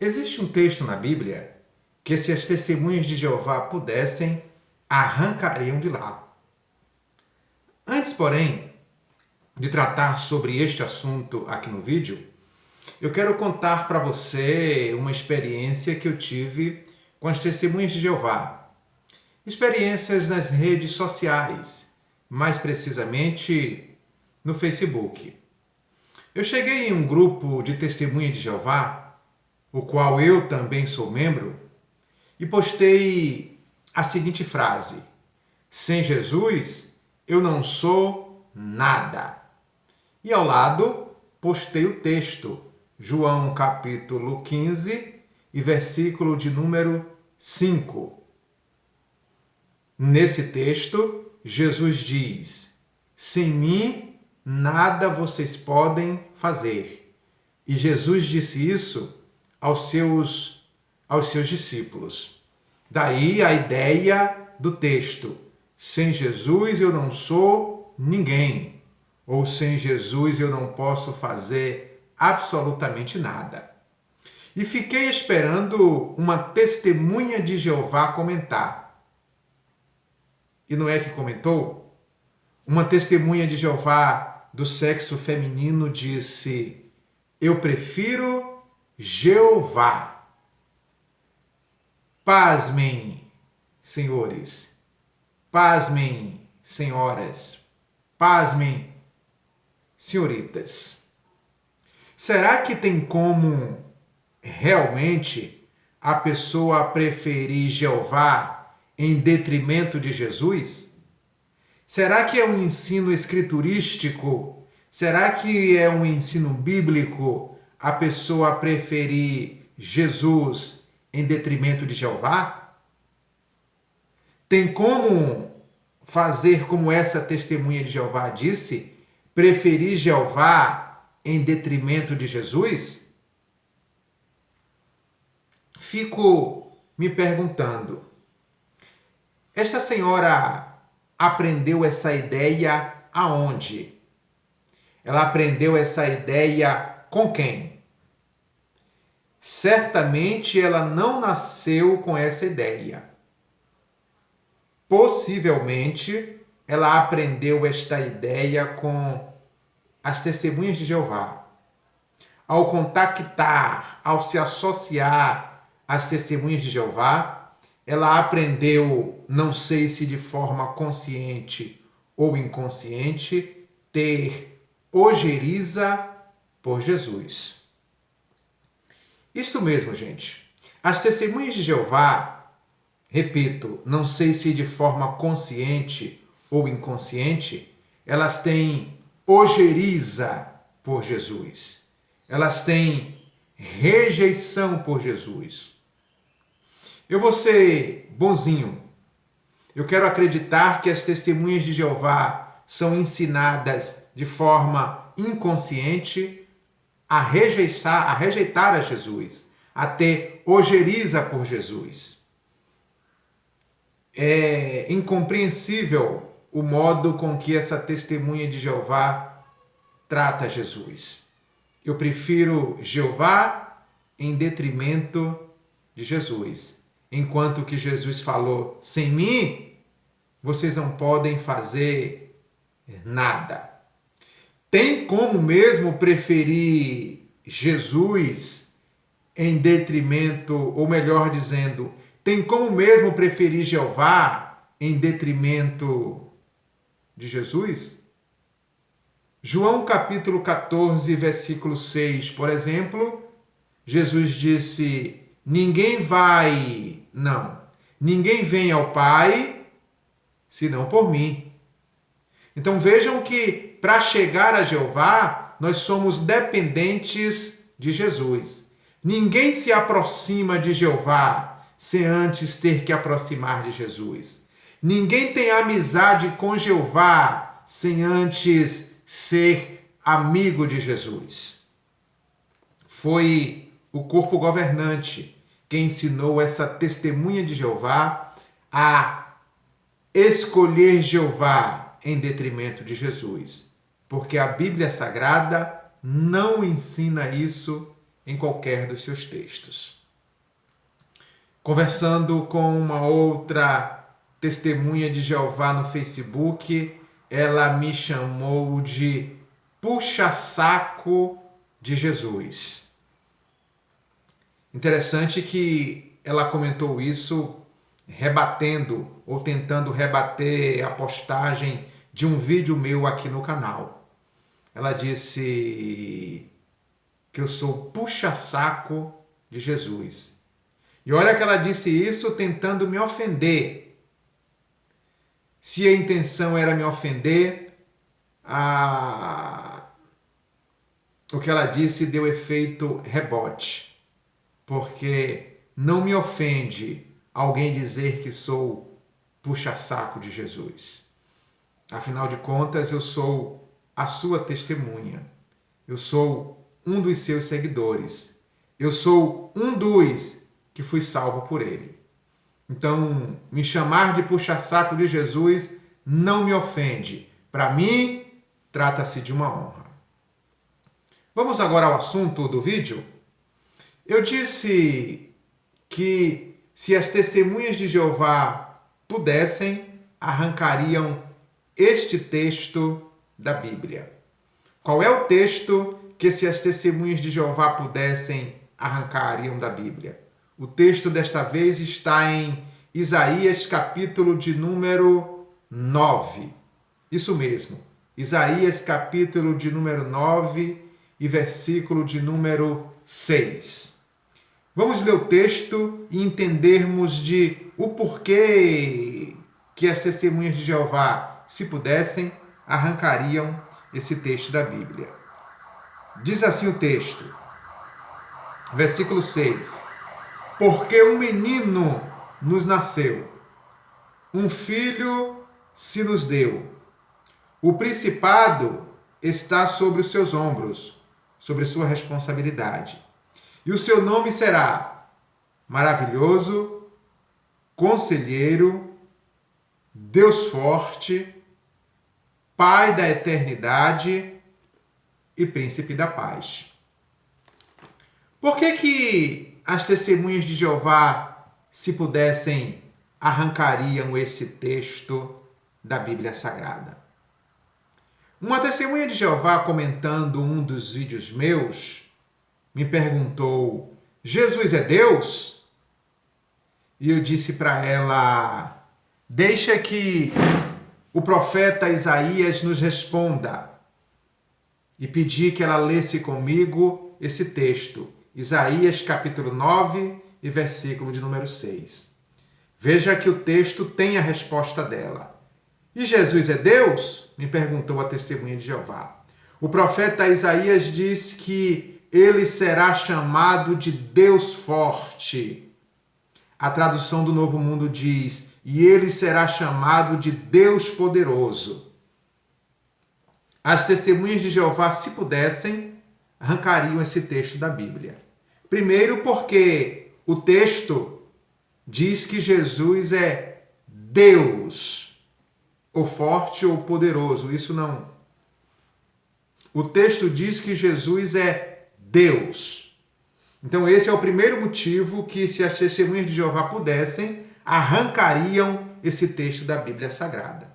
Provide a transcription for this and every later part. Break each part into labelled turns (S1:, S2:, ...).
S1: Existe um texto na Bíblia que, se as testemunhas de Jeová pudessem, arrancariam de lá. Antes, porém, de tratar sobre este assunto aqui no vídeo, eu quero contar para você uma experiência que eu tive com as testemunhas de Jeová. Experiências nas redes sociais, mais precisamente no Facebook. Eu cheguei em um grupo de testemunhas de Jeová, o qual eu também sou membro, e postei a seguinte frase: sem Jesus eu não sou nada. E ao lado postei o texto, João capítulo 15 e versículo de número 5. Nesse texto, Jesus diz: sem mim nada vocês podem fazer. E Jesus disse isso aos seus discípulos. Daí a ideia do texto: sem Jesus eu não sou ninguém, ou sem Jesus eu não posso fazer absolutamente nada. E fiquei esperando uma testemunha de Jeová comentar. E não é que comentou? Uma testemunha de Jeová do sexo feminino disse: eu prefiro Jeová. Pasmem, senhores. Pasmem, senhoras. Pasmem, senhoritas. Será que tem como realmente a pessoa preferir Jeová em detrimento de Jesus? Será que é um ensino escriturístico? Será que é um ensino bíblico a pessoa preferir Jesus em detrimento de Jeová? Tem como fazer como essa testemunha de Jeová disse? Preferir Jeová em detrimento de Jesus? Fico me perguntando, esta senhora aprendeu essa ideia aonde? Ela aprendeu essa ideia com quem? Certamente ela não nasceu com essa ideia. Possivelmente ela aprendeu esta ideia com as testemunhas de Jeová. Ao contactar, ao se associar às testemunhas de Jeová, ela aprendeu, não sei se de forma consciente ou inconsciente, ter ojeriza por Jesus. Isto mesmo, gente. As testemunhas de Jeová, repito, não sei se de forma consciente ou inconsciente, elas têm ojeriza por Jesus. Elas têm rejeição por Jesus. Eu vou ser bonzinho. Eu quero acreditar que as testemunhas de Jeová são ensinadas de forma inconsciente a rejeitar a Jesus, a ter ojeriza por Jesus. É incompreensível o modo com que essa testemunha de Jeová trata Jesus. Eu prefiro Jeová em detrimento de Jesus. Enquanto que Jesus falou: sem mim, vocês não podem fazer nada. Tem como mesmo preferir Jesus em detrimento, ou melhor dizendo, tem como mesmo preferir Jeová em detrimento de Jesus? João capítulo 14, versículo 6, por exemplo, Jesus disse: ninguém vem ao Pai senão por mim. Então vejam que para chegar a Jeová, nós somos dependentes de Jesus. Ninguém se aproxima de Jeová sem antes ter que aproximar de Jesus. Ninguém tem amizade com Jeová sem antes ser amigo de Jesus. Foi o corpo governante que ensinou essa testemunha de Jeová a escolher Jeová em detrimento de Jesus. Porque a Bíblia Sagrada não ensina isso em qualquer dos seus textos. Conversando com uma outra testemunha de Jeová no Facebook, ela me chamou de puxa-saco de Jesus. Interessante que ela comentou isso rebatendo ou tentando rebater a postagem de um vídeo meu aqui no canal. Ela disse que eu sou puxa-saco de Jesus. E olha que ela disse isso tentando me ofender. Se a intenção era me ofender, o que ela disse deu efeito rebote. Porque não me ofende alguém dizer que sou puxa-saco de Jesus. Afinal de contas, eu sou a sua testemunha. Eu sou um dos seus seguidores. Eu sou um dos que fui salvo por ele. Então, me chamar de puxa-saco de Jesus não me ofende. Para mim, trata-se de uma honra. Vamos agora ao assunto do vídeo? Eu disse que se as testemunhas de Jeová pudessem, arrancariam este texto da Bíblia. Qual é o texto que se as testemunhas de Jeová pudessem, arrancariam da Bíblia? O texto desta vez está em Isaías, capítulo de número 9. Isso mesmo, Isaías, capítulo de número 9 e versículo de número 6. Vamos ler o texto e entendermos o porquê que as testemunhas de Jeová, se pudessem, arrancariam esse texto da Bíblia. Diz assim o texto, versículo 6. Porque um menino nos nasceu, um filho se nos deu. O principado está sobre os seus ombros, sobre sua responsabilidade. E o seu nome será Maravilhoso, Conselheiro, Deus Forte, Pai da Eternidade e Príncipe da Paz. Por que as testemunhas de Jeová, se pudessem, arrancariam esse texto da Bíblia Sagrada? Uma testemunha de Jeová, comentando um dos vídeos meus, me perguntou: Jesus é Deus? E eu disse para ela: deixa que o profeta Isaías nos responda. E pedi que ela lesse comigo esse texto, Isaías capítulo 9 e versículo de número 6. Veja que o texto tem a resposta dela. E Jesus é Deus? Me perguntou a testemunha de Jeová. O profeta Isaías diz que ele será chamado de Deus Forte. A tradução do Novo Mundo diz, e ele será chamado de Deus Poderoso. As testemunhas de Jeová, se pudessem, arrancariam esse texto da Bíblia. Primeiro porque o texto diz que Jesus é Deus, ou forte ou poderoso. Isso não. O texto diz que Jesus é Deus. Então esse é o primeiro motivo que, se as testemunhas de Jeová pudessem, arrancariam esse texto da Bíblia Sagrada.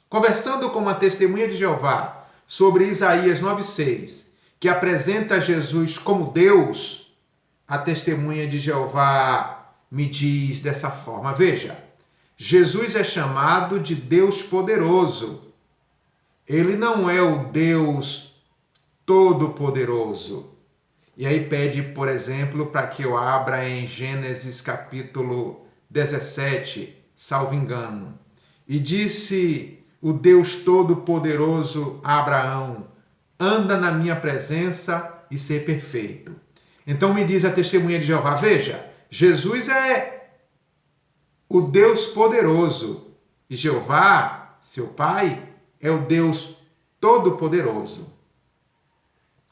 S1: Conversando com uma testemunha de Jeová sobre Isaías 9,6, que apresenta Jesus como Deus, a testemunha de Jeová me diz dessa forma: veja, Jesus é chamado de Deus poderoso. Ele não é o Deus todo-poderoso. E aí pede, por exemplo, para que eu abra em Gênesis capítulo 17, salvo engano. E disse o Deus todo-poderoso a Abraão: anda na minha presença e ser perfeito. Então me diz a testemunha de Jeová: veja, Jesus é o Deus poderoso e Jeová, seu Pai, é o Deus todo-poderoso.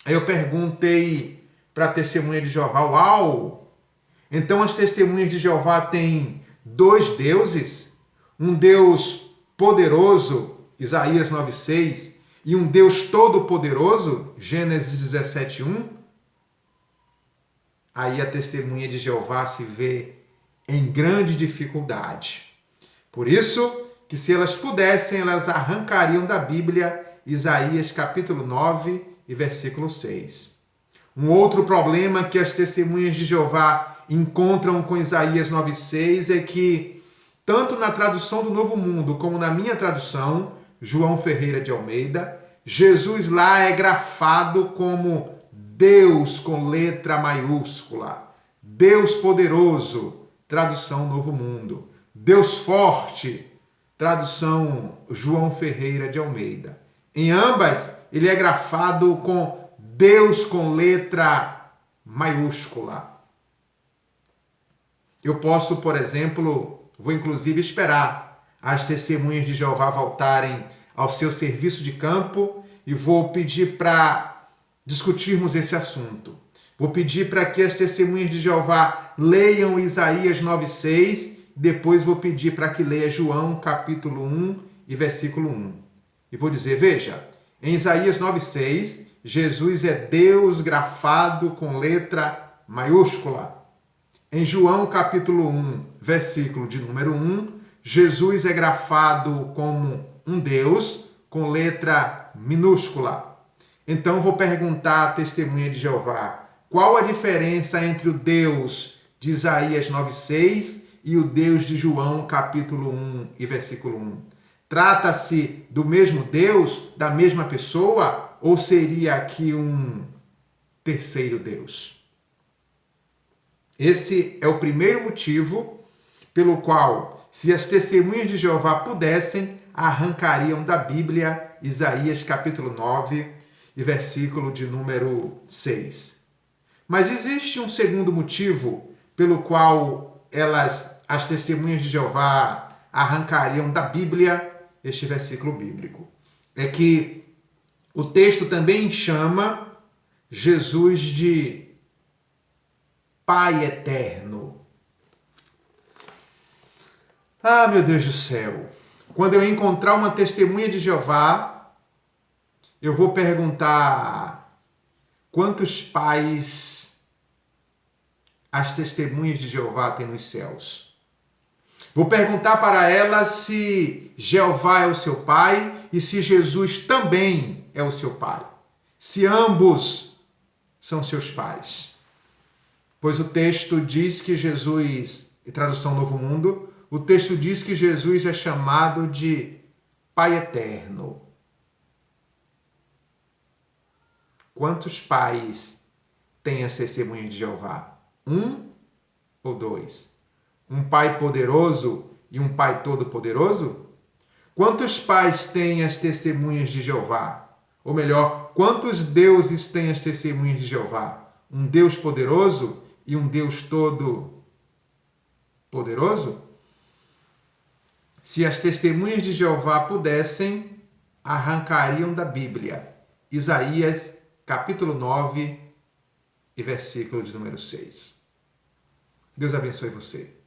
S1: Aí eu perguntei para a testemunha de Jeová: uau! Então as testemunhas de Jeová têm dois deuses? Um Deus poderoso, Isaías 9,6, e um Deus todo-poderoso, Gênesis 17,1? aí a testemunha de Jeová se vê em grande dificuldade. Por isso que se elas pudessem, elas arrancariam da Bíblia Isaías capítulo 9 e versículo 6. Um outro problema que as testemunhas de Jeová encontram com Isaías 9,6 é que, tanto na tradução do Novo Mundo como na minha tradução, João Ferreira de Almeida, Jesus lá é grafado como Deus com letra maiúscula, Deus poderoso, tradução Novo Mundo, Deus forte, tradução João Ferreira de Almeida. Em ambas, ele é grafado com Deus com letra maiúscula. Eu posso, por exemplo, vou inclusive esperar as testemunhas de Jeová voltarem ao seu serviço de campo e vou pedir para discutirmos esse assunto. Vou pedir para que as testemunhas de Jeová leiam Isaías 9,6, depois vou pedir para que leia João capítulo 1 e versículo 1. E vou dizer, veja, em Isaías 9,6, Jesus é Deus grafado com letra maiúscula. Em João capítulo 1, versículo de número 1, Jesus é grafado como um Deus com letra minúscula. Então vou perguntar à testemunha de Jeová, qual a diferença entre o Deus de Isaías 9,6 e o Deus de João capítulo 1 e versículo 1? Trata-se do mesmo Deus, da mesma pessoa, ou seria aqui um terceiro Deus? Esse é o primeiro motivo pelo qual, se as testemunhas de Jeová pudessem, arrancariam da Bíblia Isaías capítulo 9 e versículo de número 6. Mas existe um segundo motivo pelo qual as testemunhas de Jeová arrancariam da Bíblia este versículo bíblico. É que o texto também chama Jesus de Pai eterno. Ah, meu Deus do céu! Quando eu encontrar uma testemunha de Jeová, eu vou perguntar quantos pais as testemunhas de Jeová têm nos céus. Vou perguntar para ela se Jeová é o seu pai e se Jesus também é o seu pai. Se ambos são seus pais. Pois o texto diz que Jesus, em tradução Novo Mundo, o texto diz que Jesus é chamado de Pai Eterno. Quantos pais têm as testemunhas de Jeová? 1 ou 2? Um pai poderoso e um pai todo-poderoso? Quantos pais têm as testemunhas de Jeová? Ou melhor, quantos deuses têm as testemunhas de Jeová? Um Deus poderoso e um Deus todo-poderoso? Se as testemunhas de Jeová pudessem, arrancariam da Bíblia Isaías capítulo 9 e versículo de número 6. Deus abençoe você.